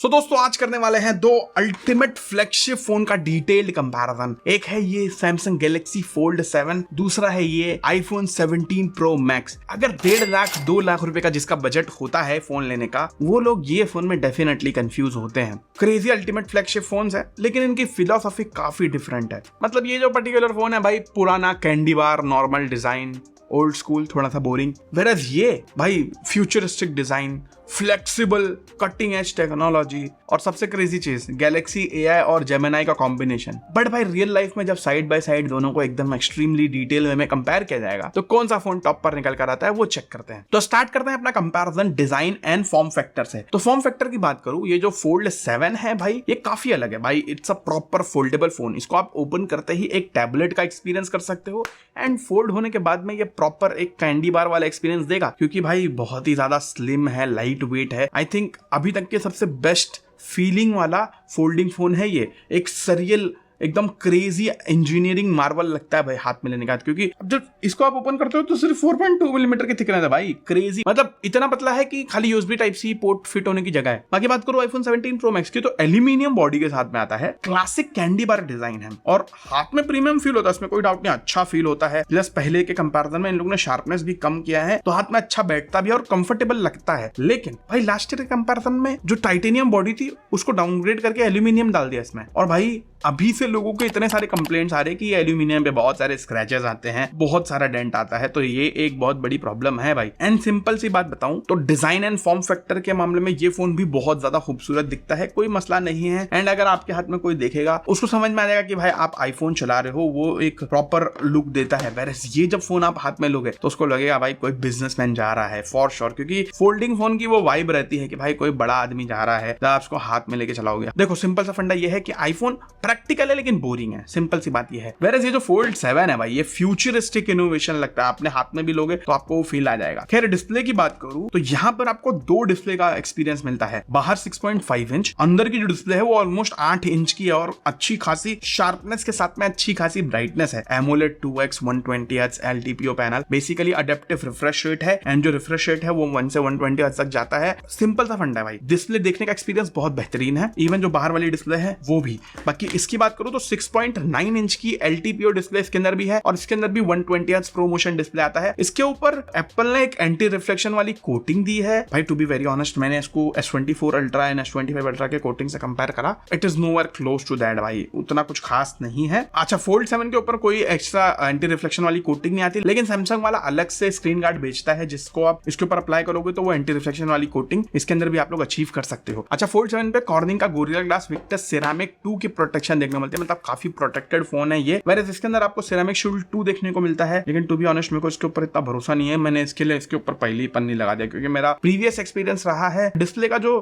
सो दोस्तों आज करने वाले हैं दो अल्टीमेट फ्लैगशिप फोन का डिटेल्ड कंपैरिजन। एक है ये सैमसंग गैलेक्सी फोल्ड 7, दूसरा है ये आईफोन 17 प्रो मैक्स। अगर 1.5 लाख 2 लाख रुपए का जिसका बजट होता है फोन लेने का, वो लोग ये फोन में डेफिनेटली कंफ्यूज होते हैं। क्रेजी अल्टीमेट फ्लैगशिप फोन्स है, लेकिन इनकी फिलॉसफी काफी डिफरेंट है। मतलब ये जो पर्टिकुलर फोन है भाई, पुराना candy bar normal design, old school, थोड़ा सा बोरिंग। वेरएज ये भाई futuristic design, flexible cutting edge technology और सबसे क्रेजी चीज गैलेक्सी एआई और जेमिनाई का कॉम्बिनेशन। बट भाई रियल लाइफ में जब साइड बाय साइड दोनों को एकदम एक्सट्रीमली डिटेल वे में कंपेयर किया जाएगा तो कौन सा फोन टॉप पर निकल कर आता है वो चेक करते हैं। तो स्टार्ट करते हैं अपना comparison design and form factor से। तो फॉर्म फैक्टर की बात करूं, ये जो फोल्ड 7 है भाई, ये काफी अलग है भाई। It's a proper foldable phone. इसको आप ओपन करते ही एक टैबलेट का एक्सपीरियंस कर सकते हो एंड फोल्ड होने के बाद में ये प्रॉपर एक कैंडी बार वाला एक्सपीरियंस देगा, क्योंकि भाई बहुत ही ज्यादा स्लिम है, लाइट वेट है। आई थिंक अभी तक के सबसे बेस्ट फीलिंग वाला फोल्डिंग फोन है ये। एक सरियल एकदम क्रेजी इंजीनियरिंग मार्वल लगता है भाई हाथ में लेने का, क्योंकि अब जब इसको आप ओपन करते हो तो सिर्फ 4.2 मिलीमीटर की थिकनेस है भाई। क्रेजी, मतलब इतना पतला है कि खाली USB type C port fit होने की जगह है। बाकी बात करो आईफोन 17 प्रो मैक्स की, तो एल्यूमिनियम बॉडी के साथ में आता है, क्लासिक कैंडी बार डिजाइन है और हाथ में प्रीमियम फील होता है, इसमें कोई डाउट नहीं, अच्छा फील होता है। प्लस पहले के कंपैरिजन में इन लोगों ने शार्पनेस भी कम किया है, तो हाथ में अच्छा बैठता भी है और कंफर्टेबल लगता है। लेकिन भाई लास्ट ईयर के कंपैरिजन में जो टाइटेनियम बॉडी थी उसको डाउनग्रेड करके एल्यूमिनियम डाल दिया इसमें, और भाई अभी से लोगों के इतने सारे कंप्लेंट्स आ रहे हैं कि एल्यूमिनियम पे बहुत सारे स्क्रैचेस आते हैं, बहुत सारा डेंट आता है, तो ये एक बहुत बड़ी प्रॉब्लम है भाई। एंड सिंपल सी बात बताऊं तो डिजाइन एंड फॉर्म फैक्टर के मामले में ये फोन भी बहुत ज्यादा खूबसूरत दिखता है, कोई मसला नहीं है। एंड अगर आपके हाथ में कोई देखेगा उसको समझ में आ जाएगा कि भाई आप आईफोन चला रहे हो, वो एक प्रॉपर लुक देता है। वेरएस ये जब फोन आप हाथ में लोगे तो उसको लगेगा भाई कोई बिजनेसमैन जा रहा है फॉर श्योर, क्योंकि फोल्डिंग फोन की वो वाइब रहती है कि भाई कोई बड़ा आदमी जा रहा है, आप उसको हाथ में लेके चलाओगे। देखो सिंपल सा फंडा ये है कि आईफोन प्रैक्टिकल है लेकिन बोरिंग है, सिंपल सी बात ये है। वेरएस ये जो फोल्ड 7 है भाई, ये फ्यूचरिस्टिक इनोवेशन लगता है, आपने हाथ में भी लोगे तो आपको वो फील आ जाएगा। खैर डिस्प्ले की बात करूं तो यहाँ पर आपको दो डिस्प्ले का एक्सपीरियंस मिलता है। बाहर 6.5 इंच, अंदर की जो डिस्प्ले है वो ऑलमोस्ट 8 इंच की है और अच्छी खासी शार्पनेस के साथ में अच्छी खासी ब्राइटनेस है। AMOLED 2x 120 hertz LTPO panel, basically adaptive refresh rate है एंड जो रिफ्रेश रेट है वो 1 से 120 हर्ट्ज तक जाता है। सिंपल सा फंडा है भाई, डिस्प्ले देखने का एक्सपीरियंस बहुत बेहतरीन है, इवन जो बाहर वाली डिस्प्ले है वो भी। बाकी इसकी बात करूं तो 6.9 इंच की एलटीपीओ डिस्प्ले इसके अंदर भी है और इसके अंदर भी 120 हर्ट्ज प्रो मोशन डिस्प्ले आता है। इसके ऊपर एप्पल ने एक एंटी रिफ्लेक्शन वाली कोटिंग दी है भाई। टू बी वेरी ऑनेस्ट, मैंने इसको S24 ultra and S25 ultra के कोटिंग से कंपेयर करा, it is nowhere close to that भाई, उतना कुछ खास नहीं है। अच्छा फोल्ड 7 के ऊपर कोई एक्स्ट्रा एंटी रिफ्लेक्शन वाली कोटिंग नहीं आती, लेकिन सैमसंग वाला अलग से स्क्रीन गार्ड बेचता है जिसको आप इसके ऊपर अप्लाई करोगे तो वो एंटी रिफ्लेक्शन वाली कोटिंग इसके अंदर भी आप लोग अचीव कर सकते हो। अच्छा फोल्ड 7 पे कॉर्निंग का गोरिल्ला ग्लास विक्टस सेरामिक 2 की प्रोटेक्शन देखने को मिलती है, मतलब काफी प्रोटेक्टेड फोन है ये। वेरएस इसके अंदर आपको सेरामिक शील्ड 2 देखने को मिलता है, लेकिन टू बी ऑनेस्ट मेरे को इसके ऊपर इतना भरोसा नहीं है, मैंने इसके लिए इसके ऊपर पहले ही पन्नी लगा दिया, क्योंकि मेरा प्रीवियस एक्सपीरियंस रहा है डिस्प्ले का जो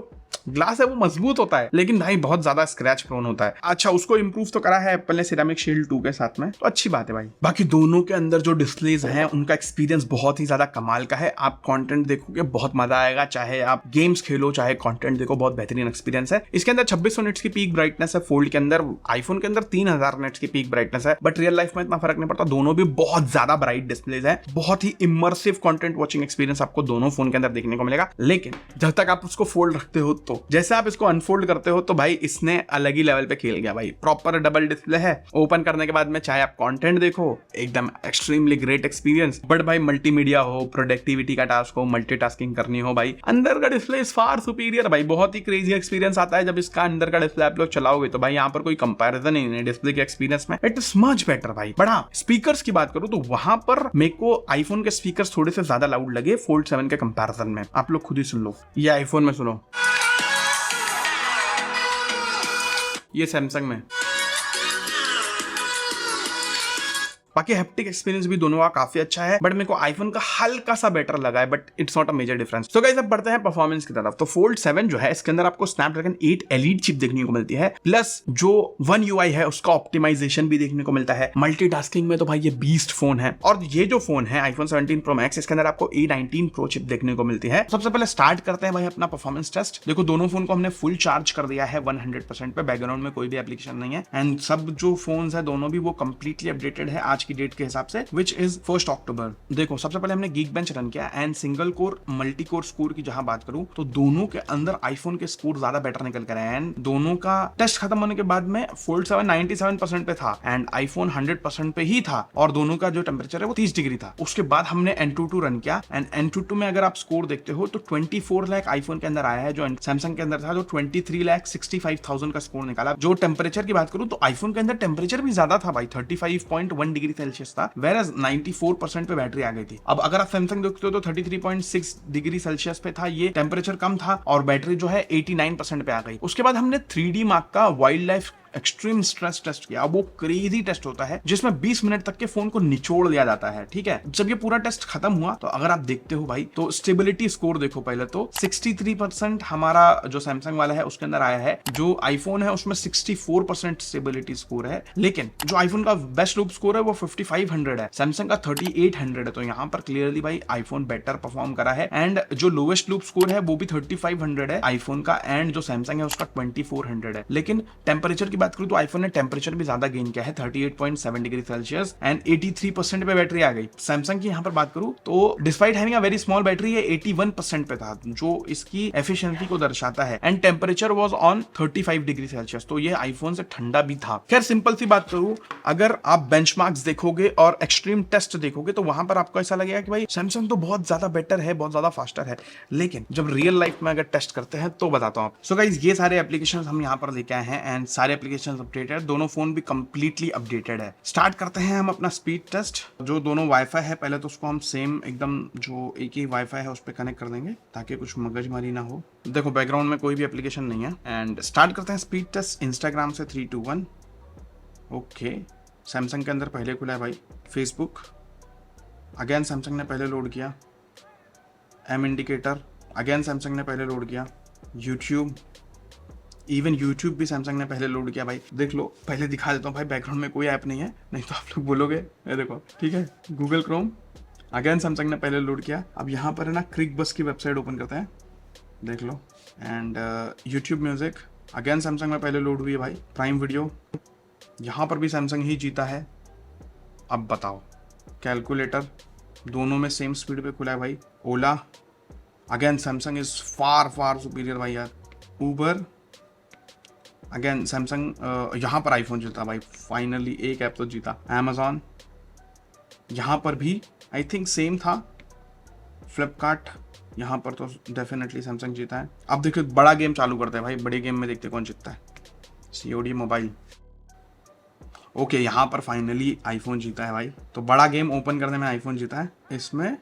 ग्लास है वो मजबूत होता है लेकिन भाई बहुत ज्यादा स्क्रैच प्रोन होता है। अच्छा उसको इंप्रूव तो करा है एप्पल ने सेरामिक शील्ड 2 के साथ में, तो अच्छी बात है भाई। बाकी दोनों के अंदर जो डिस्प्लेज हैं उनका एक्सपीरियंस बहुत ही ज्यादा कमाल का है। आप कंटेंट देखोगे बहुत मजा आएगा, चाहे आप गेम्स खेलो चाहे कंटेंट देखो, बहुत बेहतरीन एक्सपीरियंस है। इसके अंदर 2600 निट्स की पीक ब्राइटनेस है फोल्ड के अंदर, आईफोन के अंदर 3000 निट्स की पीक ब्राइटनेस है, बट रियल लाइफ में इतना फर्क नहीं पड़ता, दोनों भी बहुत ज्यादा ब्राइट डिस्प्लेज है। बहुत ही इमर्सिव कंटेंट वॉचिंग एक्सपीरियंस आपको दोनों फोन के अंदर देखने को मिलेगा। लेकिन जब तक आप उसको फोल्ड रखते हो, तो जैसे आप इसको अनफोल्ड करते हो तो भाई इसने अलग ही लेवल पे खेल गया भाई। प्रॉपर डबल डिस्प्ले है, ओपन करने के बाद में चाहे आप कंटेंट देखो एकदम एक्सट्रीमली ग्रेट एक्सपीरियंस, बट भाई मल्टीमीडिया हो, प्रोडक्टिविटी का टास्क हो, मल्टीटास्किंग करनी हो, भाई अंदर का डिस्प्ले इज फार सुपीरियर भाई। बहुत ही क्रेजी एक्सपीरियंस आता है जब इसका अंदर का डिस्प्ले आप लोग चलाओगे, तो भाई यहाँ पर कोई कंपैरिजन नहीं है डिस्प्ले के एक्सपीरियंस में, इट इज मच बेटर भाई। बड़ा स्पीकर्स की बात करूं तो वहां पर मेरे को आईफोन के स्पीकर्स थोड़े से ज्यादा लाउड लगे फोल्ड 7 के कंपैरिजन में। आप लोग खुद ही सुन लो, ये आईफोन में सुनो, ये सैमसंग में। बाकी हैप्टिक एक्सपीरियंस भी दोनों का काफी अच्छा है, बट मेरे को आईफोन का हल्का सा बेटर लगा है, but it's not a major difference. तो गाइस अब बढ़ते हैं परफॉर्मेंस की तरफ। तो फोल्ड 7 जो है इसके अंदर आपको स्नैपड्रैगन 8 एलीट चिप देखने को मिलती है, प्लस जो वन यूआई है उसका ऑप्टिमाइजेशन भी देखने को मिलता है। मल्टीटास्किंग में तो भाई ये बीस्ट फोन है। और ये जो फोन है आईफोन 17 प्रो मैक्स, इसके अंदर आपको A19 प्रो चिप देखने को मिलती है। सबसे पहले स्टार्ट करते हैं भाई अपना परफॉर्मेंस टेस्ट। देखो दोनों फोन को हमने फुल चार्ज कर दिया है 100% पे, बैकग्राउंड में कोई भी एप्लीकेशन नहीं है, एंड सब जो फोन है दोनों भी वो कंप्लीटली अपडेटेड है आज की डेट के हिसाब से, विच इज 1 अक्टूबर। देखो सबसे पहले हमने गीक बेंच रन किया and single core multi core score की जहां बात करूं तो दोनों के अंदर आईफोन के स्कोर ज्यादा बेटर निकल कर आए एंड दोनों का टेस्ट खत्म होने के बाद में फोल्ड 7 97% पे था एंड आईफोन 100% पे ही था और दोनों का जो टेम्परेचर है वो 30 डिग्री था। उसके बाद हमने N22 रन किया एंड N22 में अगर आप स्कोर देखते हो तो 24 लाख आईफोन के अंदर आया है, जो सैमसंग के अंदर था जो 23,65,000 का स्कोर निकाला। जो टेम्परेचर की बात करूं तो आईफोन के अंदर टेम्परेचर भी ज्यादा था भाई, 35.1 डिग्री सेल्सियस था, वेरएज 94% पे बैटरी आ गई थी। अब अगर आप सैमसंग देखते हो तो 33.6 डिग्री सेल्सियस पे था, ये टेम्परेचर कम था और बैटरी जो है 89% पे आ गई। उसके बाद हमने 3D मार्क का wildlife extreme stress test किया। वो क्रेजी टेस्ट होता है जिसमें 20 मिनट तक के फोन को निचोड़ दिया जाता है, ठीक है। जब ये पूरा टेस्ट खत्म हुआ तो अगर आप देखते हो भाई तो स्टेबिलिटी स्कोर देखो पहले तो 63% हमारा जो सैमसंग वाला है उसके अंदर आया है, जो आईफोन है उसमें 64% स्टेबिलिटी स्कोर है, लेकिन जो आईफोन का बेस्ट लूप स्कोर है वो 5500 है, सैमसंग का 3800 है। तो यहाँ पर क्लियरली भाई आईफोन बेटर परफॉर्म करा है एंड जो लोएस्ट लूप स्कोर है वो भी 3500 है आईफोन का एंड जो सैमसंग है उसका 2400 है। लेकिन टेम्परेचर बात करूं तो आईफोन ने टेम्परेचर भी ज्यादा गेन किया है, 38.7 डिग्री सेल्सियस एंड 83% पे बैटरी आ गई। सैमसंग की यहां पर बात करूं तो despite having a very small battery ये 81% पे था, जो इसकी एफिशिएंसी को दर्शाता है and temperature was on 35 degree Celsius, तो ये आईफोन से ठंडा भी था। खैर सिंपल सी बात करूं, अगर आप बेंचमार्क्स देखोगे और एक्सट्रीम टेस्ट देखोगे तो वहां पर आपको ऐसा लगेगा कि भाई सैमसंग तो बहुत ज्यादा बेटर है, बहुत ज्यादा फास्टर है, लेकिन जब रियल लाइफ में अगर टेस्ट करते हैं तो बताता हूं। सो गाइस ये सारे एप्लीकेशंस हम यहां पर लेके आए हैं एंड सारे एप्लीकेशंस अपडेटेड, दोनों फोन भी कंप्लीटली अपडेटेड है। स्टार्ट करते हैं हम अपना स्पीड टेस्ट। जो दोनों वाईफाई है पहले तो उसको हम सेम एकदम जो एक ही वाईफाई है उस पर कनेक्ट कर देंगे ताकि कुछ मगजमारी ना हो। देखो बैकग्राउंड में कोई भी एप्लीकेशन नहीं है एंड स्टार्ट करते हैं स्पीड टेस्ट इंस्टाग्राम से 3 2 1। ओके सैमसंग के अंदर पहले खुला है भाई फेसबुक, अगेन सैमसंग ने पहले लोड किया। एम इंडिकेटर अगेन सैमसंग ने पहले लोड किया। यूट्यूब, इवन यूट्यूब भी सैमसंग ने पहले लोड किया भाई, देख लो। पहले दिखा देता हूँ भाई बैकग्राउंड में कोई ऐप नहीं है, नहीं तो आप लोग बोलोगे ये देखो, ठीक है। गूगल क्रोम अगेन सैमसंग ने पहले लोड किया। अब यहाँ पर है ना क्रिक बस की वेबसाइट ओपन करते हैं, देख लो। And YouTube Music again Samsung में पहले लोड हुई है भाई। प्राइम वीडियो यहाँ पर भी सैमसंग ही जीता है। अब बताओ, कैलकुलेटर दोनों में सेम स्पीड पे खुला है भाई। Ola again Samsung is far far superior भाई यार। उबर अगेन सैमसंग, यहाँ पर आईफोन जीता भाई, फाइनली एक ऐप तो जीता। अमेजॉन यहाँ पर भी आई थिंक सेम था। फ्लिपकार्ट यहाँ पर तो डेफिनेटली सैमसंग जीता है। अब देखिए बड़ा गेम चालू करते हैं भाई, बड़े गेम में देखते कौन जीतता है। COD मोबाइल, ओके यहाँ पर फाइनली आईफोन जीता है भाई। तो बड़ा गेम ओपन करने में आईफोन जीता है, इसमें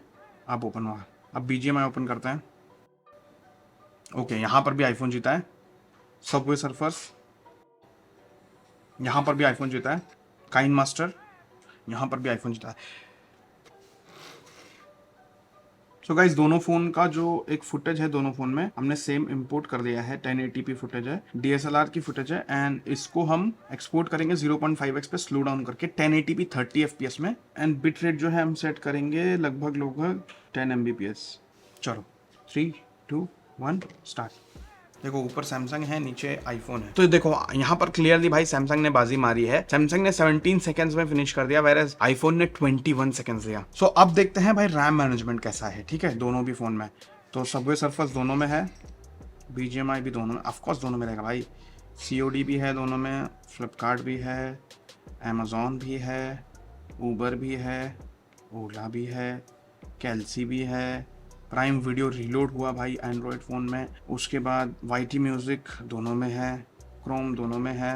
अब ओपन हुआ। अब BGMI ओपन करते हैं। ओके यहाँ पर भी आईफोन जीता है। सबवे सर्फर्स यहाँ पर भी आईफोन जीता है। काइन मास्टर यहाँ पर भी आईफोन जीता है। सो गाइस दोनों फोन का जो एक फुटेज है, दोनों फोन में हमने सेम इंपोर्ट कर दिया है। 1080p फुटेज है, DSLR की फुटेज है एंड इसको हम एक्सपोर्ट करेंगे 0.5x पे स्लो डाउन करके 1080p 30 fps में एंड बिट रेट जो है हम सेट करेंगे लगभग 10 Mbps। चलो 3 2 1 स्टार्ट। देखो ऊपर सैमसंग है, नीचे आईफोन है। तो देखो यहाँ पर क्लियरली भाई सैमसंग ने बाजी मारी है। सैमसंग ने 17 सेकंड्स में फिनिश कर दिया, वेरएज आईफोन ने 21 सेकंड्स दिया। सो अब देखते हैं भाई रैम मैनेजमेंट कैसा है, ठीक है, दोनों भी फोन में। तो सबवे सर्फर्स दोनों में है, BGMI भी दोनों में, ऑफकोर्स दोनों में रहेगा भाई। COD भी है दोनों में, फ्लिपकार्ट भी है, अमेजॉन भी है, ऊबर भी है, ओला भी है, कैल्सी भी है। प्राइम वीडियो रीलोड हुआ भाई एंड्रॉयड फ़ोन में। उसके बाद YT म्यूज़िक दोनों में है, क्रोम दोनों में है,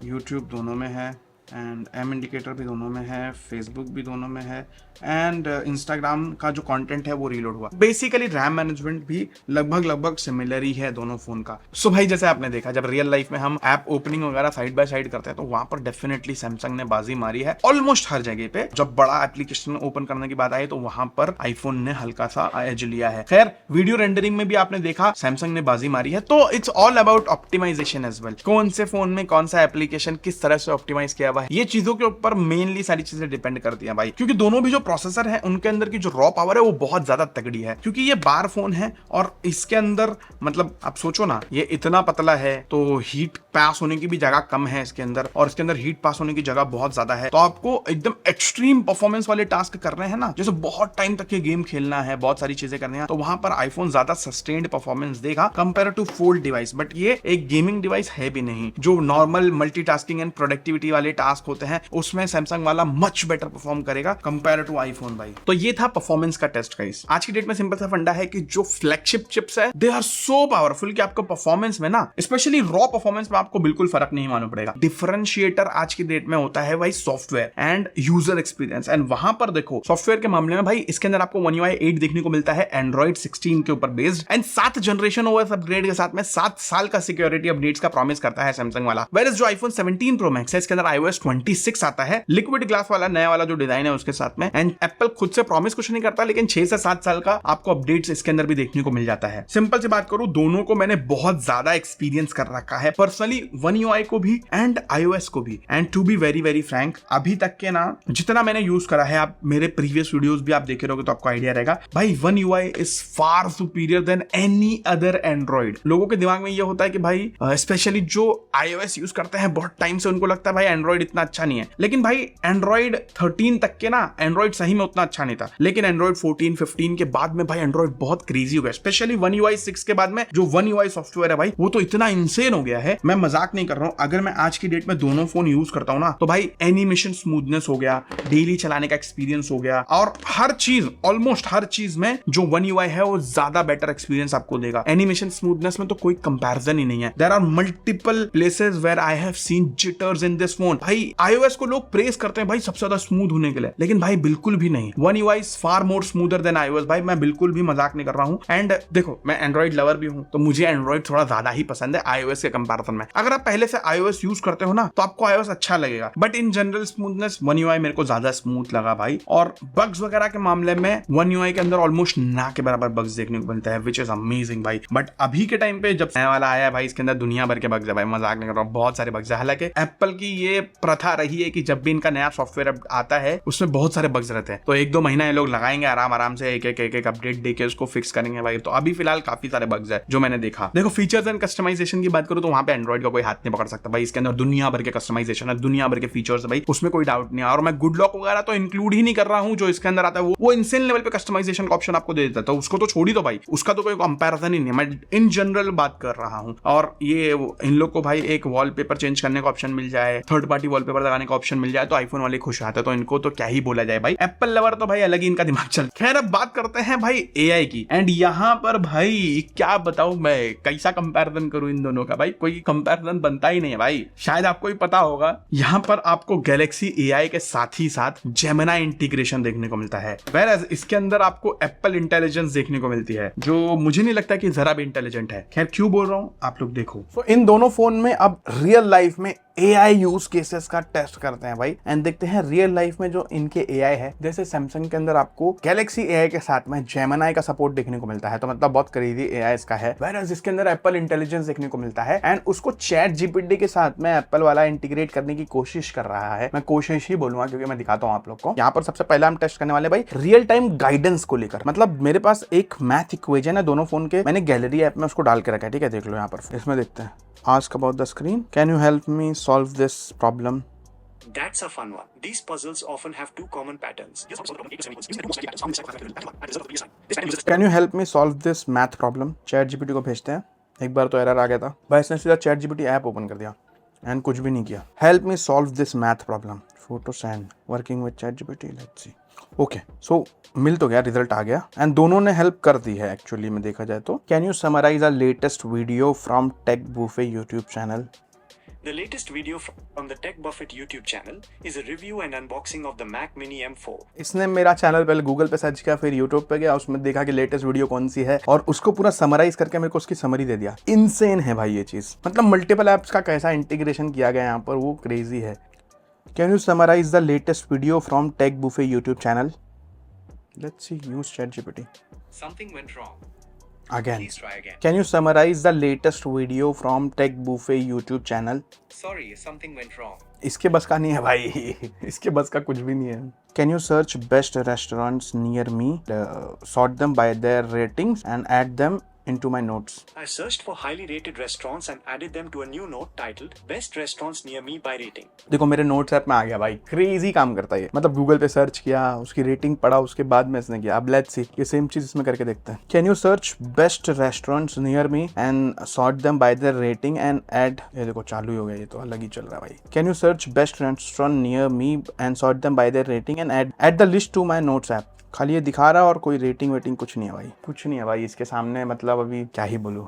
यूट्यूब दोनों में है एंड एम इंडिकेटर भी दोनों में है, फेसबुक भी दोनों में है एंड इंस्टाग्राम का जो कंटेंट है वो रीलोड हुआ। बेसिकली रैम मैनेजमेंट भी लगभग सिमिलर ही है दोनों फोन का। सो भाई जैसे आपने देखा जब रियल लाइफ में हम ऐप ओपनिंग वगैरह साइड बाय साइड करते हैं तो वहां पर डेफिनेटली सैमसंग ने बाजी मारी है ऑलमोस्ट हर जगह पे। जब बड़ा एप्लीकेशन ओपन करने की बात आई तो वहां पर आईफोन ने हल्का सा एज लिया है। खैर वीडियो रेंडरिंग में भी आपने देखा सैमसंग ने बाजी मारी है। तो it's all about optimization as well, कौन से फोन में कौन सा एप्लीकेशन किस तरह से ऑप्टिमाइज किया हुआ है, ये चीजों के ऊपर मेनली सारी चीजें डिपेंड करती हैं भाई, क्योंकि दोनों भी जो प्रोसेसर है उनके अंदर की जो रॉ पावर है वो बहुत ज्यादा तगड़ी है, क्योंकि ये बार फोन है और इसके अंदर मतलब आप सोचो ना, ये इतना पतला है तो हीट पास होने की भी जगह कम है इसके अंदर, और इसके अंदर हीट पास होने की जगह बहुत ज्यादा है। तो आपको एकदम एक्सट्रीम परफॉर्मेंस वाले टास्क कर रहे हैं ना, जैसे बहुत टाइम तक ये गेम खेलना है, बहुत सारी चीजें करनी है, तो वहां पर आईफोन ज्यादा सस्टेन्ड परफॉर्मेंस देगा compare to fold device. But ये एक गेमिंग डिवाइस है भी नहीं, जो नॉर्मल मल्टीटास्किंग एंड प्रोडक्टिविटी वाले टास्क होते हैं उसमें सैमसंग वाला मच बेटर परफॉर्म करेगा कंपेयर टू आईफोन भाई। तो ये था परफॉर्मेंस का टेस्ट गाइस। आज की डेट में सिंपल सा फंडा है कि जो फ्लैगशिप चिप्स है दे आर सो पावरफुल कि आपको परफॉर्मेंस में ना, स्पेशली रॉ परफॉर्मेंस में आपको बिल्कुल फर्क नहीं मालूम पड़ेगा। डिफरेंशिएटर आज की डेट में होता है भाई software and user experience, and वहां पर देखो सॉफ्टवेयर के मामले में भाई इसके अंदर आपको One UI 8 देखने को मिलता है एंड्रॉइड 16 के ऊपर based, and 7 generation OS upgrade के साथ में 7 साल का सिक्योरिटी अपडेट्स का प्रॉमिस करता है सैमसंग वाला। वेयर जो आईफोन 17 प्रो मैक्स है इसके अंदर iOS 26 आता है, लिक्विड ग्लास वाला नया वाला जो डिजाइन है उसके साथ में, एंड एप्पल खुद से प्रॉमिस कुछ नहीं करता, लेकिन 6 से 7 साल का आपको अपडेट्स इसके अंदर भी देखने को मिल जाता है। सिंपल सी बात करूं, दोनों को मैंने बहुत ज्यादा एक्सपीरियंस कर रखा है पर्सनली, One UI को भी एंड iOS को भी, and to be very very frank अभी तक के ना जितना मैंने यूज करा है, आप मेरे प्रीवियस वीडियोस भी आप देखे रहोगे तो आपको आइडिया रहेगा भाई, One UI is far superior than any other android. लोगों के दिमाग में ये होता है कि भाई स्पेशली जो iOS यूज करते हैं बहुत टाइम से, उनको लगता है भाई एंड्रॉइड इतना अच्छा नहीं है, लेकिन भाई एंड्रॉइड 13 तक के ना एंड्रॉइड सही में उतना अच्छा नहीं था, लेकिन एंड्रॉइड 14 15 के बाद में भाई एंड्रॉइड बहुत क्रेजी हो गया, स्पेशली One UI 6 के बाद में जो One UI सॉफ्टवेयर है भाई वो तो इतना इंसेन हो गया है, मैं मजाक नहीं कर रहा हूं। अगर मैं आज की डेट में दोनों फोन यूज करता हूं ना तो भाई एनिमेशन स्मूथनेस हो गया, डेली चलाने का एक्सपीरियंस हो गया, और हर चीज ऑलमोस्ट हर चीज में जो One UI है वो ज्यादा बेटर एक्सपीरियंस आपको देगा। एनिमेशन स्मूथनेस में तो कोई कंपैरिजन ही नहीं है। There are multiple places where I have seen jitters in this phone. भाई iOS को लोग प्रेस करते हैं भाई सबसे ज्यादा स्मूथ होने के लिए, लेकिन भाई बिल्कुल भी नहीं, One UI is far more smoother than iOS भाई, मैं बिल्कुल भी मजाक नहीं कर रहा हूं। एंड देखो मैं एंड्रॉइड लवर भी हूं तो मुझे एंड्रॉइड थोड़ा ज्यादा ही पसंद है iOS के कंपैरिजन में। अगर आप पहले से iOS यूज करते हो ना तो आपको iOS अच्छा लगेगा, but in general smoothness One UI मेरे को ज्यादा स्मूथ लगा भाई। और बग्स वगैरह के मामले में One UI के अंदर ऑलमोस्ट ना के बराबर बग्स देखने को मिलता है, विच इज अमेजिंग भाई। बट अभी के टाइम पे जब नया वाला आया है भाई इसके अंदर दुनिया भर के बग्स है भाई, मजाक नहीं कर रहा हूं, बहुत सारे बग्स है। हालांकि एप्पल की ये प्रथा रही है कि जब भी इनका नया सॉफ्टवेयर आता है उसमें बहुत सारे बग्स रहते हैं, तो 1-2 महीना ये लोग लगाएंगे आराम से एक अपडेट देके उसको फिक्स करेंगे भाई। तो अभी फिलहाल काफी सारे बग्स है जो मैंने देखा। देखो फीचर्स एंड कस्टमाइजेशन की बात करूं तो वहां पे एंड्रॉइड का कोई हाथ नहीं पकड़ सकता भाई, इसके अंदर दुनिया भर के कस्टमाइजेशन है, दुनिया भर के फीचर्स है भाई, उसमें कोई डाउट नहीं है। और मैं गुड लॉक वगैरह तो इंक्लूड ही नहीं कर रहा हूं, जो इसके अंदर आता है वो इंसेन लेवल पे कस्टमाइजेशन का ऑप्शन आपको दे देता है, तो उसको तो छोड़ ही दो भाई, उसका तो कोई कंपैरिजन ही नहीं है। मैं इन जनरल बात कर रहा हूं। और ये इन लोग को भाई एक वॉलपेपर चेंज करने का ऑप्शन मिल जाए, थर्ड पार्टी वॉलपेपर लगाने का ऑप्शन मिल जाए तो आईफोन वाले खुश आते हैं, तो इनको तो क्या ही बोला जाए भाई, एप्पल लवर तो भाई अलग ही इनका दिमाग चल। खैर अब बात करते हैं भाई AI की, एंड यहाँ पर भाई क्या बताऊं मैं, कैसा कंपैरिजन करूं इन दोनों का भाई, कोई कंपैरिजन बनता ही नहीं है भाई। शायद आपको ही पता होगा यहाँ पर आपको गैलेक्सी AI के साथ ही साथ जेमिनी इंटीग्रेशन देखने को मिलता है, वेयर इसके अंदर आपको एप्पल इंटेलिजेंस देखने को मिलती है, जो मुझे नहीं लगता कि जरा भी इंटेलिजेंट है। खैर क्यों बोल रहा हूं आप लोग देखो। तो इन दोनों फोन में अब रियल लाइफ में AI यूज केसेस का टेस्ट करते हैं भाई, एंड देखते हैं रियल लाइफ में जो इनके AI है। जैसे सैमसंग के अंदर आपको गैलेक्सी AI के साथ में जेमिनी का सपोर्ट देखने को मिलता है, तो मतलब बहुत क्रेजी AI इसका है। वेयर इसके अंदर एप्पल इंटेलिजेंस देखने को मिलता है, एंड उसको चैट जीपीटी के साथ में एप्पल वाला इंटीग्रेट करने की कोशिश कर रहा है। मैं कोशिश ही बोलूंगा क्योंकि मैं दिखाता हूं आप लोग को। यहाँ पर सबसे पहले हम टेस्ट करने वाले भाई रियल टाइम गाइडेंस को लेकर। मतलब मेरे पास एक मैथ इक्वेशन है दोनों फोन के, मैंने गैलरी ऐप में उसको डाल के रखा है, ठीक है, देख लो यहाँ पर। इसमें देखते हैं, ask about the screen. Can you help me solve this problem? That's a fun one. These puzzles often have two common patterns. Can you help me solve this math problem? Chat GPT को भेजते हैं। एक बार तो error आ गया था भाई, इसने सीधा चैट जीपीटी ऐप ओपन कर दिया एंड कुछ भी नहीं किया। Help me solve this math problem. Photo send. Working with chat GPT. Let's see. Okay so मिल तो गया, रिजल्ट आ गया, एंड दोनों ने हेल्प कर दी है एक्चुअली में देखा जाए तो। Can you summarize a latest video from tech buffet YouTube channel? The latest video from the Tech Buffet YouTube channel is a review and unboxing of the Mac Mini M4. इसने मेरा channel पहले Google पे search किया, फिर YouTube पे गया, उसमें देखा कि लेटेस्ट वीडियो कौन सी है और उसको पूरा समराइज करके मेरे को उसकी समरी दे दिया। इनसेन है भाई ये चीज, मतलब मल्टीपल एप्स का कैसा इंटीग्रेशन किया गया यहाँ पर, वो क्रेजी है। Can you summarize the latest video from tech buffet YouTube channel? Let's see, use ChatGPT. Something went wrong. Again. Please try again. Can you summarize the latest video from Tech Buffet YouTube channel? Sorry, something went wrong. इसके बस का नहीं है भाई, इसके बस का कुछ भी नहीं है। Can you search best restaurants near me, sort them by their ratings and add them into my notes? I searched for highly rated restaurants and added them to a new note titled Best Restaurants Near Me by Rating. देखो मेरे notes app में आ गया भाई, crazy काम करता है ये। मतलब गूगल पे सर्च किया, उसकी रेटिंग पढ़ा, उसके बाद में इसने किया। अब लेट्स सी ये सेम चीज इसमें करके देखते हैं। Can you search best restaurants near me and sort them by their rating and add, ये देखो चालू ही हो गया, ये तो अलग ही चल रहा है भाई। Can you search best restaurant near me and sort them by their rating and add the list to my notes app. खाली ये दिखा रहा है और कोई रेटिंग वेटिंग कुछ नहीं है भाई, कुछ नहीं है भाई इसके सामने। मतलब अभी क्या ही बोलूं।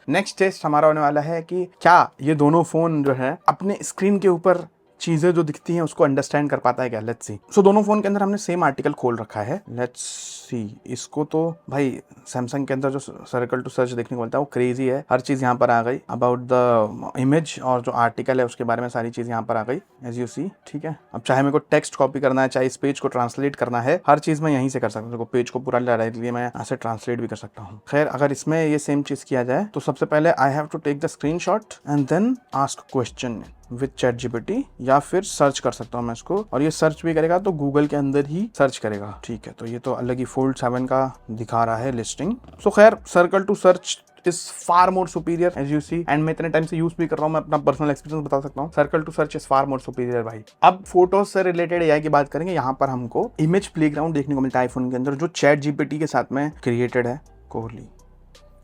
नेक्स्ट टेस्ट हमारा होने वाला है कि क्या ये दोनों फोन जो है अपने स्क्रीन के ऊपर चीजें जो दिखती हैं उसको अंडरस्टैंड कर पाता है क्या। Let's see. सो दोनों फोन के अंदर हमने सेम आर्टिकल खोल रखा है। Let's see. इसको तो भाई सैमसंग के अंदर जो सर्कल टू सर्च देखने को मिलता है वो क्रेजी है। हर चीज यहाँ पर आ गई अबाउट द इमेज, और जो आर्टिकल है उसके बारे में सारी चीज यहाँ पर आ गई एज यू सी। ठीक है, अब चाहे मेरे को टेक्स्ट कॉपी करना है, चाहे इस पेज को ट्रांसलेट करना है, हर चीज मैं यहीं से कर सकता हूँ। पेज को पूरा डायरेक्टली मैं यहाँ से ट्रांसलेट भी कर सकता हूँ। खैर अगर इसमें ये सेम चीज किया जाए तो सबसे पहले I have to take the screenshot and then ask question with ChatGPT, या फिर सर्च कर सकता हूँ मैं इसको, और ये सर्च भी करेगा तो गूगल के अंदर ही सर्च करेगा। ठीक है, तो ये तो अलग ही Fold 7 का दिखा रहा है लिस्टिंग। सो खैर circle to search is far more superior as you see, and मैं इतने टाइम से यूज भी कर रहा हूँ, मैं अपना पर्सनल एक्सपीरियंस बता सकता हूँ। Circle to search is far more superior भाई। अब फोटोज से रिलेटेड AI की बात करेंगे। यहाँ पर हमको इमेज प्लेग्राउंड देखने को मिलता है आईफोन के अंदर, जो ChatGPT के साथ में क्रिएटेड है। कोहली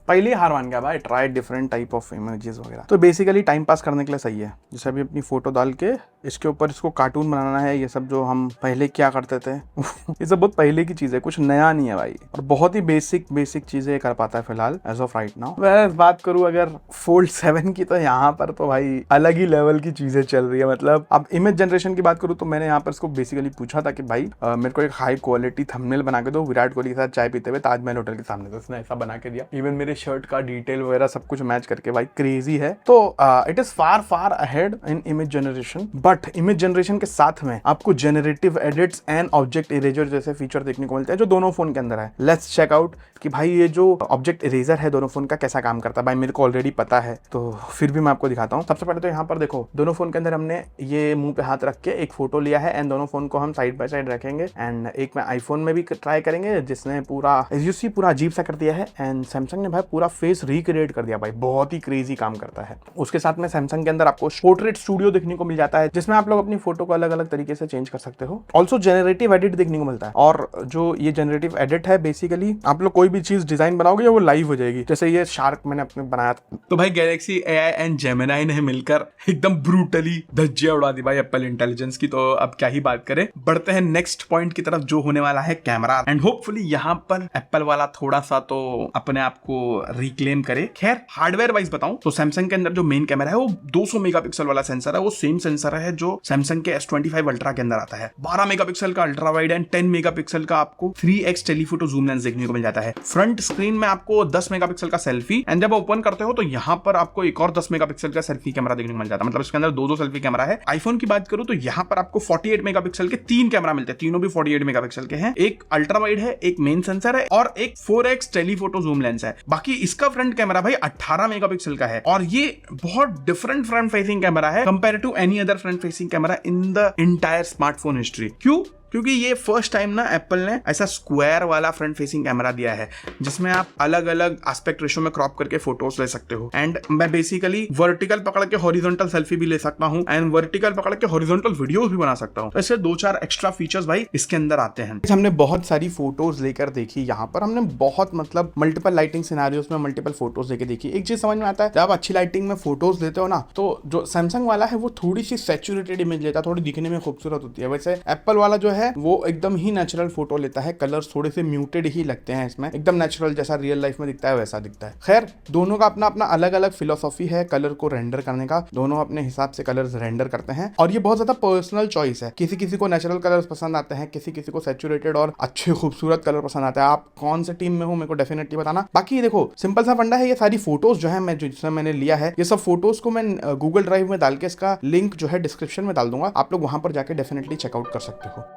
पहले हार मान गया भाई, try different type of images वगैरह। तो बेसिकली टाइम पास करने के लिए सही है। जैसे अभी अपनी फोटो डाल के इसके ऊपर इसको कार्टून बनाना है, ये सब जो हम पहले क्या करते थे ये सब बहुत पहले की चीज है, कुछ नया नहीं है भाई, और बहुत ही बेसिक चीजें कर पाता है फिलहाल एज ऑफ राइट नाउ। मैं बात करूं अगर Fold 7 की, तो यहाँ पर तो भाई अलग ही लेवल की चीजें चल रही है। मतलब अब इमेज जनरेशन की बात करूँ तो मैंने यहाँ पर इसको बेसिकली पूछा था कि भाई मेरे को एक हाई क्वालिटी थंबनेल बना के दो विराट कोहली के साथ चाय पीते हुए ताजमहल होटल के सामने, तो उसने ऐसा बना के दिया। इवन मेरे शर्ट का डिटेल वगैरह सब कुछ मैच करके, भाई क्रेजी है। तो it is far ahead in image generation, but image generation के साथ में आपको generative edits and object eraser जैसे फीचर देखने को मिलते हैं जो दोनों फोन के अंदर है। लेट्स चेक आउट कि भाई ये जो ऑब्जेक्ट इरेजर है दोनों फोन का कैसा काम करता है। भाई मेरे को ऑलरेडी पता है, तो फिर भी मैं आपको दिखाता हूँ। सबसे पहले तो यहाँ पर देखो, दोनों फोन के अंदर हमने ये मुंह पे हाथ रख के एक फोटो लिया है, एंड दोनों फोन को हम साइड बाय साइड रखेंगे, एंड एक में आईफोन में भी ट्राई करेंगे जिसने पूरा यूसी पूरा अजीब सा कर दिया है, एंड सैमसंग ने भाई पूरा फेस रिक्रिएट कर दिया। भाई बहुत ही क्रेजी काम करता है। उसके साथ में सैमसंग के अंदर आपको पोर्ट्रेट स्टूडियो देखने को मिल जाता है, जिसमें आप लोग अपनी फोटो को अलग अलग तरीके से चेंज कर सकते हो। ऑल्सो जेनरेटिव एडिट देखने को मिलता है, और जो ये जेनरेटिव एडिट है बेसिकली आप लोग कोई भी चीज डिजाइन बनाओगे वो लाइव हो जाएगी। जैसे ये शार्क मैंने अपने बनाया था, तो भाई गैलेक्सी AI एंड जेमिनाई ने मिलकर एकदम ब्रूटली धज्जियां उड़ा दी भाई एप्पल इंटेलिजेंस की। तो अब क्या ही बात करें, बढ़ते हैं नेक्स्ट पॉइंट की तरफ जो होने वाला है कैमरा, एंड होपफुली यहाँ पर एप्पल वाला थोड़ा सा तो अपने आप को रिक्लेम करे। खैर हार्डवेयर वाइज बताऊं तो सैमसंग के अंदर जो मेन कैमरा है वो 200 मेगापिक्सल वाला सेंसर है। वो सेम सेंसर है जो सैमसंग के S25 अल्ट्रा के अंदर आता है। 12 मेगापिक्सल का अल्ट्रा वाइड एंड 10 मेगापिक्सल का आपको 3x टेलीफोटो जूम लेंस देखने को मिल जाता है। फ्रंट स्क्रीन में आपको 10 मेगापिक्सल का सेल्फी, एंड जब ओपन करते हो तो यहाँ पर आपको एक और 10 मेगापिक्सल का सेल्फी कैमरा देखने को मिल जाता है। मतलब इसके अंदर दो सेल्फी कैमरा है। आईफोन की बात करूं तो यहाँ पर आपको 48 मेगापिक्सल के 3 कैमरा मिलते हैं, तीनों भी 48 मेगापिक्सल के हैं। एक अल्ट्रा वाइड है, एक मेन सेंसर है, और एक 4x टेलीफोटो जूम लेंस है। बाकी इसका फ्रंट कैमरा भाई 18 मेगापिक्सल का है, और ये बहुत डिफरेंट फ्रंट फेसिंग कैमरा है compare to any other front facing camera in the entire smartphone history. क्यों? क्योंकि ये फर्स्ट टाइम ना एप्पल ने ऐसा स्क्वायर वाला फ्रंट फेसिंग कैमरा दिया है जिसमें आप अलग अलग एस्पेक्ट रेशियो में क्रॉप करके फोटोज ले सकते हो। एंड मैं बेसिकली वर्टिकल पकड़ के हॉरिजॉन्टल सेल्फी भी ले सकता हूं, एंड वर्टिकल पकड़ के हॉरिजॉन्टल वीडियोस भी बना सकता हूं। तो ऐसे 2-4 एक्स्ट्रा फीचर्स भाई इसके अंदर आते हैं। हमने बहुत सारी फोटोज लेकर देखी, यहाँ पर हमने बहुत मतलब मल्टीपल लाइटिंग सिनेरियोज में मल्टीपल फोटोज लेके देखी। एक चीज समझ में आता है, जब आप अच्छी लाइटिंग में फोटोज लेते हो ना, तो जो सैमसंग वाला है वो थोड़ी सी सैचुरेटेड इमेज लेता है, थोड़ी दिखने में खूबसूरत होती है। वैसे एप्पल वाला जो है वो एकदम ही नेचुरल फोटो लेता है। कलर्स थोड़े से म्यूटेड ही लगते हैं इसमें, एकदम नेचुरल जैसा रियल लाइफ में दिखता है वैसा दिखता है। खैर दोनों का अपना अपना अलग अलग फिलोसॉफी है कलर को रेंडर करने का, दोनों अपने हिसाब से कलर्स रेंडर करते हैं, और ये बहुत ज्यादा पर्सनल चॉइस है। किसी किसी को नेचुरल कलर्स पसंद आते हैं, किसी किसी को सैचुरेटेड और अच्छे खूबसूरत कलर पसंद आता है। आप कौन से टीम में हो मेरे को डेफिनेटली बताना। बाकी देखो सिंपल सा फंडा है, ये सारी फोटोज जो है मैं जिसमें मैंने लिया है, ये सब फोटोज को मैं गूगल ड्राइव में डाल के इसका लिंक जो है डिस्क्रिप्शन में डाल दूंगा, आप लोग वहां पर जाके डेफिनेटली चेकआउट कर सकते हो।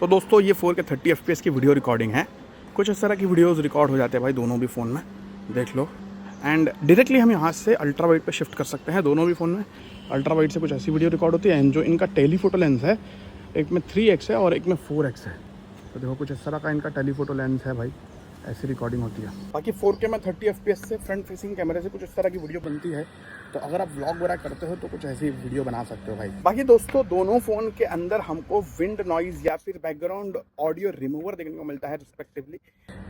तो दोस्तों ये 4K 30 FPS की वीडियो रिकॉर्डिंग है। कुछ इस तरह की वीडियोस रिकॉर्ड हो जाते हैं भाई दोनों भी फ़ोन में, देख लो। एंड डायरेक्टली हम यहाँ से अल्ट्रा वाइड पे शिफ्ट कर सकते हैं। दोनों भी फ़ोन में अल्ट्रा वाइड से कुछ ऐसी वीडियो रिकॉर्ड होती है। एंड जो इनका टेलीफोटो लेंस है, एक में 3x है और एक में 4x है। तो देखो कुछ इस तरह का इनका टेलीफोटो लेंस है भाई, ऐसी रिकॉर्डिंग होती है। बाकी 4K में 30 FPS से फ्रंट फेसिंग कैमरे से कुछ इस तरह की वीडियो बनती है। तो अगर आप व्लॉग वगैरह करते हो तो कुछ ऐसी वीडियो बना सकते हो भाई। बाकी दोस्तों दोनों फ़ोन के अंदर हमको विंड नॉइज़ या फिर बैकग्राउंड ऑडियो रिमूवर देखने को मिलता है रिस्पेक्टिवली।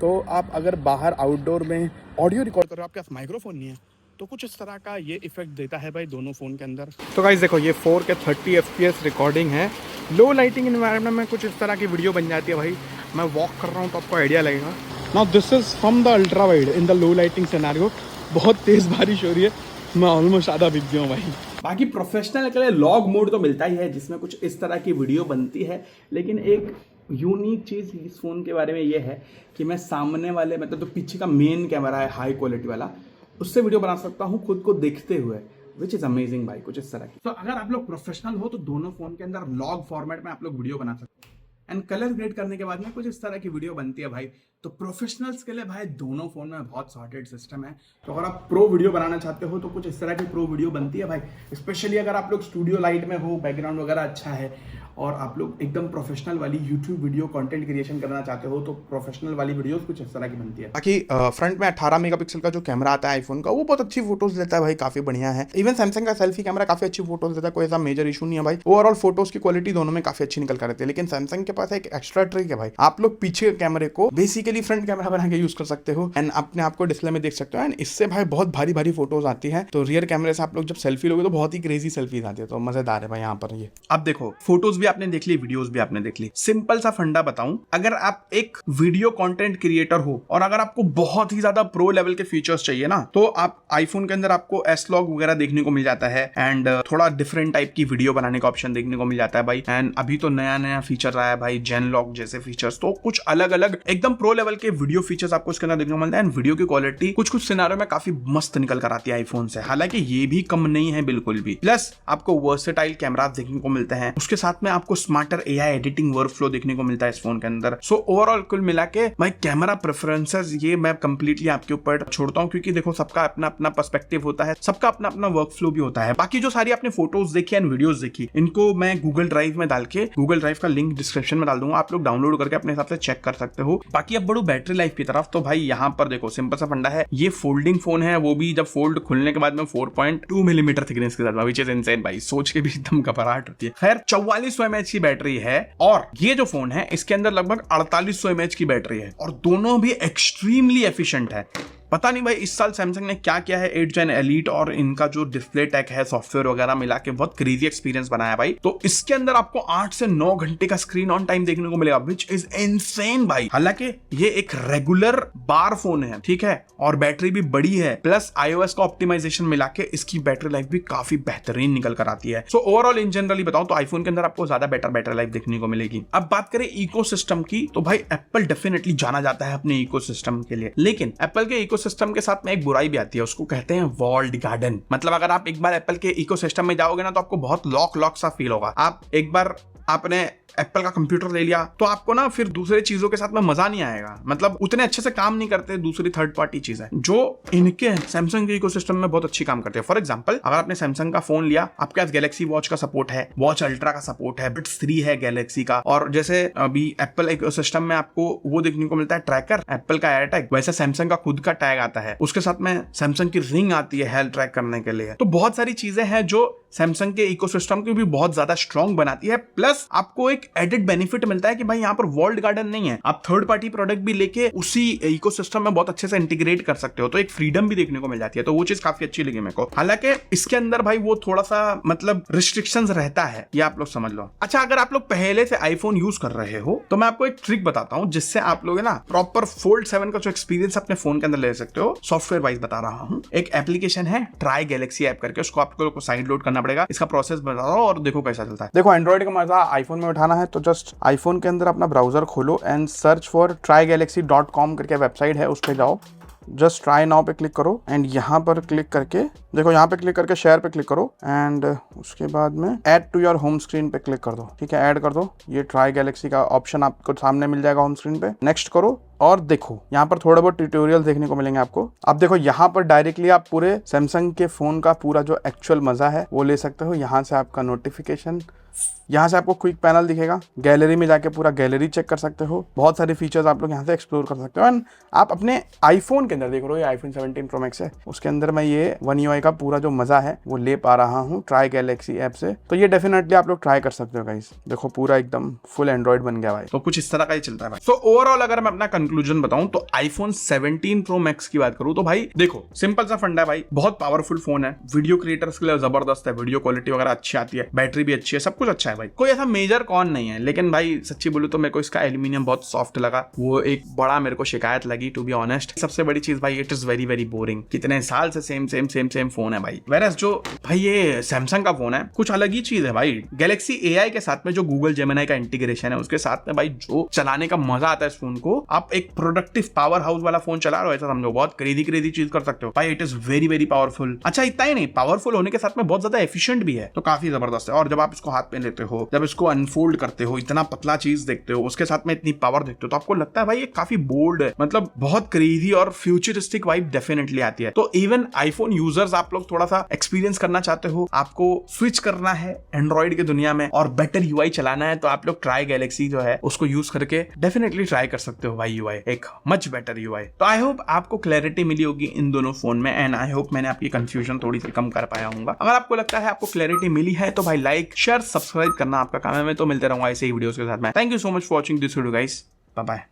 तो आप अगर बाहर आउटडोर में ऑडियो रिकॉर्ड कर रहे हो, आपके पास माइक्रोफोन नहीं है, तो कुछ इस तरह का ये इफेक्ट देता है भाई दोनों फ़ोन के अंदर। तो गाइस देखो ये 4K 30 FPS रिकॉर्डिंग है। लो लाइटिंग इन्वायरमेंट में कुछ इस तरह की वीडियो बन जाती है भाई। मैं वॉक कर रहा हूँ तो आपको आइडिया लगेगा। Now this is from the ultra wide in the low lighting scenario. बहुत तेज़ बारिश हो रही है, मैं ऑलमोस्ट आधा भीग गया हूँ भाई। बाकी प्रोफेशनल के लिए लॉग मोड तो मिलता ही है जिसमें कुछ इस तरह की वीडियो बनती है। लेकिन एक यूनिक चीज़ इस फ़ोन के बारे में ये है कि मैं सामने वाले मतलब तो पीछे का मेन कैमरा है हाई क्वालिटी वाला, उससे वीडियो बना सकता हूँ खुद को देखते हुए, विच इज़ अमेजिंग भाई कुछ इस तरह की। तो अगर आप लोग प्रोफेशनल हो तो दोनों फ़ोन के अंदर व्लॉग फॉर्मेट में आप लोग वीडियो बना सकते हैं। एंड कलर ग्रेड करने के बाद में कुछ इस तरह की वीडियो बनती है भाई। तो प्रोफेशनल्स के लिए भाई दोनों फ़ोन में बहुत सॉर्टेड सिस्टम है। तो अगर आप प्रो वीडियो बनाना चाहते हो तो कुछ इस तरह की प्रो वीडियो बनती है भाई। स्पेशली अगर आप लोग स्टूडियो लाइट में हो, बैकग्राउंड वगैरह अच्छा है और आप लोग एकदम प्रोफेशनल वाली यूट्यूब वीडियो कंटेंट क्रिएशन करना चाहते हो तो प्रोफेशनल वाली वीडियोस कुछ इस तरह की बनती है। बाकी फ्रंट में 18 मेगापिक्सल का जो कैमरा आता है आईफोन का, वो बहुत अच्छी फोटोज लेता है भाई, काफी बढ़िया है। इवन सैमसंग का सेल्फी कैमरा काफी अच्छी फोटोज देता है, कोई ऐसा मेजर इशू नहीं है भाई। ओवरऑल फोटोज की क्वालिटी दोनों में काफी अच्छी निकल कर आती है। लेकिन सैमसंग के पास एक एक्स्ट्रा ट्रिक है भाई, आप लोग पीछे के कैमरे को बेसिकली फ्रंट कैमरा बना के यूज कर सकते हो एंड अपने आप को डिस्प्ले में देख सकते हो। एंड इससे भाई बहुत भारी भारी फोटोज आती है। तो रियर कैमरे से आप लोग जब सेल्फी लोगे तो बहुत ही क्रेजी सेल्फीज आती है। तो मजेदार है भाई यहाँ पर। ये अब देखो फोटोज भी आपने देख ली, वीडियोस भी आपने देख ली। सिंपल सा फंडा बताऊं, अगर आप एक वीडियो कंटेंट क्रिएटर हो और अगर आपको बहुत ही ज्यादा प्रो लेवल के फीचर्स चाहिए ना, तो आप आईफोन के अंदर आपको S-Log वगैरह देखने को मिल जाता है एंड थोड़ा डिफरेंट टाइप की वीडियो बनाने का ऑप्शन देखने को मिल जाता है भाई। एंड अभी तो नया नया फीचर आया है भाई, Gen-Log जैसे फीचर्स। तो कुछ अलग अलग एकदम प्रो लेवल के वीडियो फीचर्स आपको इसके अंदर देखने को मिलता है। एंड वीडियो की क्वालिटी कुछ कुछ सिनेरियो में काफी मस्त निकल कर आती है आईफोन से, हालांकि ये भी कम नहीं है बिल्कुल भी। प्लस आपको वर्सेटाइल कैमरा देखने को मिलते हैं, उसके साथ में आपको smarter AI editing work flow देखने को मिलता है इस फोन के अंदर। सो ओवरऑल कुल मिला के भाई कैमरा प्रेफरेंसेस ये मैं कंप्लीटली आपके ऊपर छोड़ता हूं, क्योंकि देखो सबका अपना अपना पर्सपेक्टिव होता है, सबका अपना अपना वर्क फ्लो भी होता है। बाकी जो सारी आपने फोटोज देखी एंड वीडियोस देखी, इनको मैं गूगल ड्राइव में डाल के, गूगल ड्राइव का लिंक डिस्क्रिप्शन में डाल दूंगा, आप लोग डाउनलोड करके अपने हिसाब से चेक कर सकते हो। बाकी अब बढ़ो बैटरी लाइफ की तरफ, तो भाई यहाँ पर देखो सिंपल सा फंडा है, ये फोल्डिंग फोन है, वो भी जब फोल्ड खुलने के बाद में 4.2 मिलीमीटर थिकनेस के साथ, विच इज इनसेन भाई, सोच के भी एकदम घबराहट होती है। खैर 4400 mAh की बैटरी है और ये जो फोन है इसके अंदर लगभग 4800 mAh की बैटरी है और दोनों भी एक्सट्रीमली एफिशिएंट है। पता नहीं भाई इस साल सैमसंग ने क्या किया है 8 Gen Elite और इनका जो डिस्प्ले टेक है, सॉफ्टवेयर वगैरह मिला के बहुत क्रेजी एक्सपीरियंस बनाया भाई। तो इसके अंदर आपको 8 से 9 घंटे का स्क्रीन ऑन टाइम देखने को मिलेगा, विच इज इनसेन भाई। हालांकि ये एक रेगुलर बार फोन है, ठीक है, और बैटरी भी बड़ी है, प्लस iOS का ऑप्टिमाइजेशन मिला के इसकी बैटरी लाइफ भी काफी बेहतरीन निकल कर आती है। सो ओवरऑल इन जनरली बताऊं तो आईफोन के अंदर आपको ज्यादा बेटर बैटरी लाइफ देखने को मिलेगी। अब बात करें इकोसिस्टम की, तो भाई एप्पल डेफिनेटली जाना जाता है अपने इकोसिस्टम के लिए, लेकिन एप्पल के इकोसिस्टम के साथ में एक बुराई भी आती है, उसको कहते हैं वॉल्ड गार्डन। मतलब अगर आप एक बार एप्पल के इकोसिस्टम में जाओगे ना तो आपको बहुत लॉक सा फील होगा। आप एक बार आपने एप्पल का कंप्यूटर ले लिया तो आपको ना फिर दूसरे चीजों के साथ में मजा नहीं आएगा, मतलब उतने अच्छे से काम नहीं करते दूसरी थर्ड पार्टी चीजें जो इनके सैमसंग के इकोसिस्टम में बहुत अच्छी काम करते हैं। फॉर एग्जांपल अगर आपने सैमसंग का फोन लिया, आपके पास गैलेक्सी वॉच का सपोर्ट है, वॉच अल्ट्रा का सपोर्ट है, बिट्स 3 है गैलेक्सी का, और जैसे अभी एप्पल इकोसिस्टम में आपको वो देखने को मिलता है ट्रैकर, एप्पल का एयर टैग, वैसे सैमसंग का खुद का टैग आता है, उसके साथ में सैमसंग की रिंग आती है हेल्थ ट्रैक करने के लिए। तो बहुत सारी चीजें हैं जो सैमसंग के इकोसिस्टम को भी बहुत ज्यादा स्ट्रॉन्ग बनाती है। प्लस आपको एक एडेड बेनिफिट मिलता है कि भाई यहाँ पर वर्ल्ड गार्डन नहीं है, आप थर्ड पार्टी प्रोडक्ट भी लेके उसी इकोसिस्टम में बहुत अच्छे से इंटीग्रेट कर सकते हो, तो एक फ्रीडम भी देखने को मिल जाती है। तो वो चीज काफी अच्छी लगी मेरे को। हालांकि इसके अंदर भाई वो थोड़ा सा मतलब रिस्ट्रिक्शंस रहता है, ये आप लोग समझ लो। अच्छा, अगर आप लोग पहले से आईफोन यूज कर रहे हो तो मैं आपको एक ट्रिक बताता हूँ जिससे आप लोग ना प्रॉपर फोल्ड 7 का जो एक्सपीरियंस अपने फोन के अंदर ले सकते हो। सॉफ्टवेयर वाइज बता रहा हूँ, एक एप्लीकेशन है ट्राई गैलेक्सी ऐप करके, उसको आपको साइड लोड करना पड़ेगा। इसका प्रोसेस बता रहा हूं और देखो कैसा चलता है। देखो एंड्रॉइड का मजा आईफोन में उठाना है तो जस्ट आईफोन के अंदर अपना ब्राउजर खोलो एंड सर्च फॉर trygalaxy.com करके वेबसाइट है, उस पे जाओ। जस्ट ट्राई नाउ पे क्लिक करो एंड यहाँ पर क्लिक करके देखो, यहाँ पे क्लिक करके शेयर पे क्लिक करो एंड उसके बाद में add to your home screen पे क्लिक कर दो। ठीक है, ऐड कर दो। ये ट्राई गैलेक्सी का ऑप्शन आपको सामने मिल जाएगा होम स्क्रीन पे। नेक्स्ट करो और देखो यहाँ पर थोड़े बहुत ट्यूटोरियल देखने को मिलेंगे आपको। अब देखो यहाँ पर डायरेक्टली आप पूरे सैमसंग के फोन का पूरा जो एक्चुअल मजा है वो ले सकते हो। यहाँ से आपका नोटिफिकेशन, यहाँ से आपको क्विक पैनल दिखेगा, गैलरी में जाके पूरा गैलरी चेक कर सकते हो, बहुत सारे फीचर्स आप लोग यहाँ से एक्सप्लोर कर सकते हो। एंड आप अपने आईफोन के अंदर देख रहे हो, ये आईफोन 17 प्रो मैक्स है, उसके अंदर मैं ये One UI का पूरा जो मजा है वो ले पा रहा हूँ ट्राई गैलेक्सी ऐप से। तो ये डेफिनेटली आप लोग ट्राई कर सकते हो गाइस। देखो पूरा एकदम फुल एंड्रॉइड बन गया भाई। तो कुछ इस तरह का ही चलता है भाई। तो ओवरऑल अगर मैं अपना कंक्लूजन बताऊं तो आईफोन 17 प्रो मैक्स की बात करूं तो भाई देखो सिंपल सा फंडा है भाई, बहुत पावरफुल फोन है, वीडियो क्रिएटर्स के लिए जबरदस्त है, वीडियो क्वालिटी वगैरह अच्छी आती है, बैटरी भी अच्छी है, सब कुछ अच्छा है भाई, कोई ऐसा मेजर कॉन नहीं है। लेकिन भाई सच्ची बोलूं तो मेरे को इसका एल्यूमिनियम बहुत सॉफ्ट लगा, वो एक बड़ा मेरे को शिकायत लगी टू बी ऑनेस्ट। सबसे बड़ी चीज भाई it is very very boring, कितने साल से सेम फोन है भाई। वेरएस जो भाई ये सैमसंग का फोन है कुछ अलग ही चीज है भाई। गैलेक्सी एआई के साथ में जो गूगल जेमिनी का इंटीग्रेशन है उसके साथ में भाई जो चलाने का मजा आता है इस फोन को, आप एक प्रोडक्टिव पावर हाउस वाला फोन चला रहे हो ऐसा समझो, बहुत क्रेजी चीज कर सकते हो भाई। It is very very powerful. अच्छा इतना ही नहीं, पावरफुल होने के साथ में बहुत ज्यादा एफिशिएंट भी है, तो काफी जबरदस्त है। और जब आप इसको हाथ में लेते हो, जब इसको अनफोल्ड करते हो, इतना पतला चीज देखते हो, उसके साथ में इतनी पावर देखते हो, तो आपको लगता है भाई ये काफी बोल्ड है, मतलब बहुत क्रेजी और फ्यूचरिस्टिक वाइब डेफिनेटली आती है। तो इवन आईफोन यूजर्स आप लोग थोड़ा सा एक्सपीरियंस करना चाहते हो, आपको स्विच करना है एंड्रॉइड की दुनिया में और बेटर यूआई चलाना है, तो आप लोग ट्राई गैलेक्सी जो है उसको यूज करके डेफिनेटली ट्राई कर सकते हो भाई, यूआई एक मच बेटर यूआई। तो आई होप आपको क्लैरिटी मिली होगी इन दोनों फोन में एंड आई होप मैंने आपकी कंफ्यूजन थोड़ी सी कम कर पाया हूँ। अगर आपको लगता है आपको क्लैरिटी मिली है तो भाई लाइक शेयर सब्सक्राइब करना आपका काम है। मैं तो मिलते रहूंगा ऐसे ही वीडियोस के साथ में। Thank you so much for watching this video guys, bye bye.